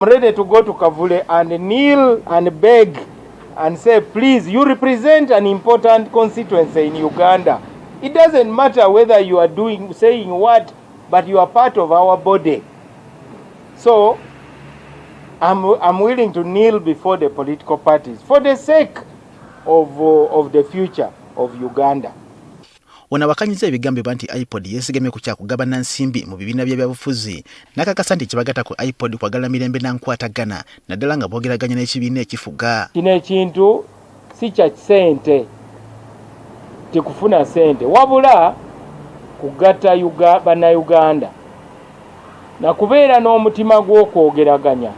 I'm ready to go to Kavule and kneel and beg and say, please, you represent an important constituency in Uganda. It doesn't matter whether you are saying what, but you are part of our body. So I'm willing to kneel before the political parties for the sake of the future of Uganda. Ona wakanyiza ebigambo banti iPod yesigemye ku kyakugabana nsimbi mu bibiina by'ebyabufuzi nakakasa nti kibagata ku iPod kwagala mirembe nankwatagana naddala nga bogeraganya n'ekibiina ekifuga. Kino ekintu si kya sente tikufuna sente wabula kugatta bannayuganda na kubeera n'omutima gw'okwogeraganya.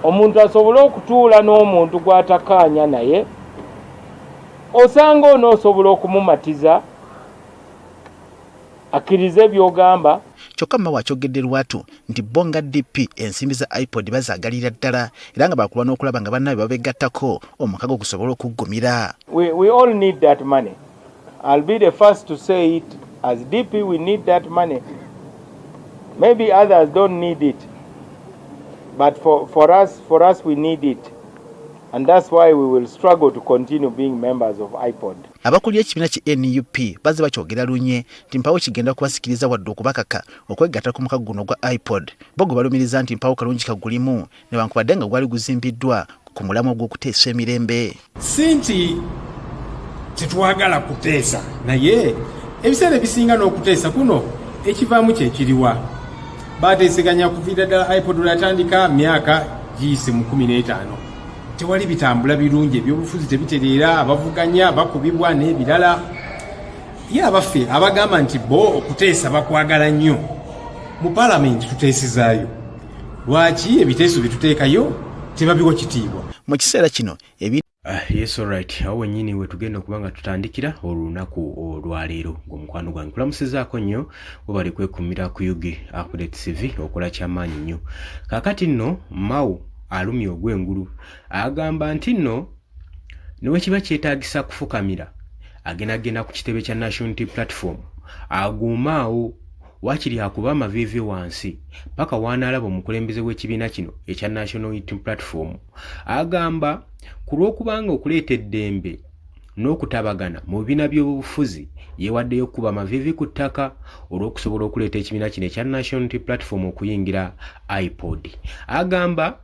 Omuntu asobola okutuula n'omuntu gw'atakaanya naye osanga onoosobola okumumatiza akkirize by'ogamba. Kyokka mma wakyogedde lwatu nti Bonga DP ensimbi za iPod bazaagalira ddala era nga bakulwa n'okulaba nga bannaabwe babegattako omukago gusobola okuggumira. We all need that money. I'll be the first to say it. As DP we need that money. Maybe others don't need it. But for us we need it. And that's why we will struggle to continue being members of iPod. Abakulira ekibiina ki NUP baze bakyogera lunye nti mpawo kigenda kubasikiriza wadde okubakaka okwegatta ku mukago guno gwa iPod. Bogo balumiriza nti mpawo kalungi kagulimu newankubadde nga gwali guzimbiddwa ku mulamwa ogw'okuteesa emirembe. Sinti tetwagala kuteesa naye ebiseera ebisinga n'okuteesa kuno ekivaamu kye kiriwa. Baateeseganya kuviira ddala iPod lwatandika myaka giyise mu 15. Tewali bitambula birungi ebyobufuzi tebitereera abavuganya bakubibwa n'ebirala. Ye abaffe abagamba nti bo okuteesa bakwagala nnyo mu palamenti tuteesezaayo. Lwaki ebiteeso bituteekayo tebabiwa kitiibwa? Mu kiseera kino Yes, all right. Awo nyini we tugenda kubanga tutandikira olunaku olwaleero ng'omukwano gwange kulamusizaako nnyo bwe kwekumira ku Yugi Update TV okola kyamaanyi nnyo. Kaakati nno Mau alumya ogw'engulu agamba nti nno newe kiba kyetaagisa kufukamira agenda ku kitebe kya National Unity Platform agumaawo wakiri akuba amaviivi wansi paka wanaalaba omukulembeze w'ekibiina kino ekya National Unity Platform agamba ku lw'okubanga okuleeta eddembe n'okutabagana mu bibiina by'obufuzi yeewaddeyo kuba amaviivi ku ttaka olw'okusobola okuleeta ekibiina kino ekya National Unity Platform okuyingira iPod. Agamba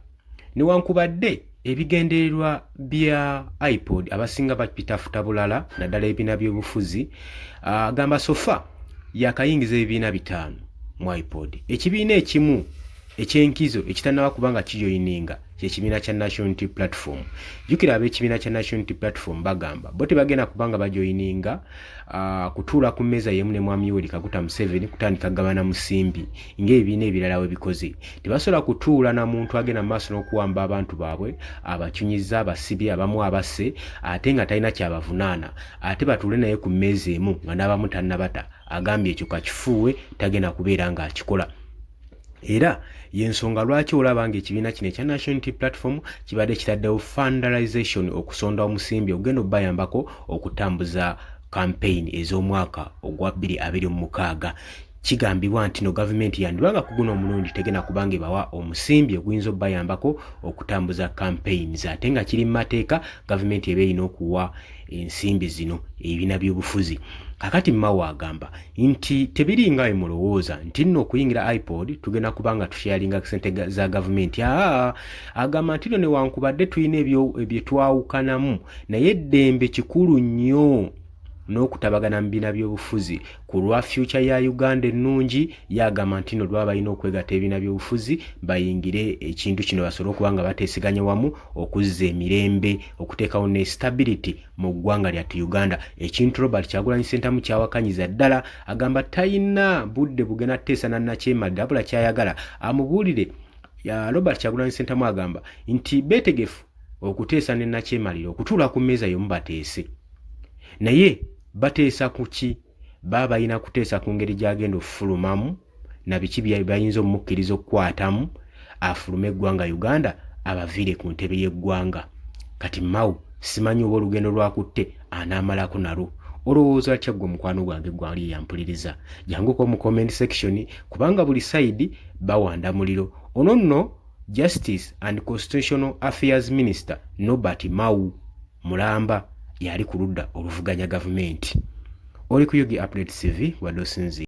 newankubadde ebigendererwa bya iPod abasinga bapitafuta bulala naddala ebibiina by'obufuzi agamba sofa yakayingiza ebibiina 5 mu iPod. Ekibiina ekimu ekyenkizo ekitannaba kubanga kijoyininga ky'ekibiina kya National Unity Platform. Jukira ab'ekibiina kya National Unity Platform bagamba bo tebagenda kubanga bajoyininga kutuula ku mmeeza y'emu ne Mwami Yoweri Kaguta Museveni kutandika gabana musimbi ng'ebibiina ebirala we bikoze. Tebasobola kutuula na muntu agenda maaso n'okuwamba abantu baabwe abakyunyiza abasibi abamu abase ate nga talina kyabavunaana ate batuule naye ku mmeeza emu nga n'abamu tannabata agambye ekyo kakifuuwe tagenda kubeera ng'akikola. Era yensonga lwaki olaba ng'ekibiina kino ekya National Unity Platform kibadde kitaddewo fundraisation okusonda omusimbi ogenda obbayambako okutambuza campaign ez'omwaka ogwa 2026. Kigambibwa nti no gavumenti yandibanga ku guno omulundi tegenda kubanga ebawa omusimbi oguyinza obbayambako okutambuza campaigns ate nga kiri mu mateeka gavumenti eba erina okuwa ensimbi zino ebibiina by'obufuzi. Kakati Mau agamba nti tebiringa emulowooza nti nno okuyingira iPod tugenda kubanga tusharinga sente za gavumenti. Agamba nti newankubadde tulina ebyo twawukanamu naye eddembe kikulu nnyo n'okutabagana mu bibiina by'obufuzi ku lwa future ya Uganda ennungi. Yagamba nti no lwaba balina okwegatta ebibiina by'obufuzi bayingire ekintu kino basobole okubanga bateeseganya wamu okuzza emirembe okuteekawo ne stability mu ggwanga lyattu Uganda. Ekintu Robert Kyagulanyi Ssentamu kyawakanyiza ddala agamba talina budde bugenda teesa na Nakyemalira abula kyayagala amubuulire. Robert Kyagulanyi Ssentamu agamba nti beetegefu okuteesa ne Nakyemalira okutuula ku mmeeza y'omu bateese naye bateesa kuki baba balina kuteesa ku ngeri gy'agenda okufulumamu na biki bayinza omukkiriza okukwatamu afulume eggwanga Uganda abaviire ku ntebe y'eggwanga. Kati Mau simanyi oba olugendo lwakutte anaamalako nalwo olowooza atya gwe mukwano gwange gwali yampuliriza? Janguko mu comment section kubanga buli side bawanda muliro. Ono nno Justice and Constitutional Affairs Minister Norbert Mao Mulamba yali ku ludda oluvuganya gavumenti. Oli ku Yugi Update TV wadosinzi.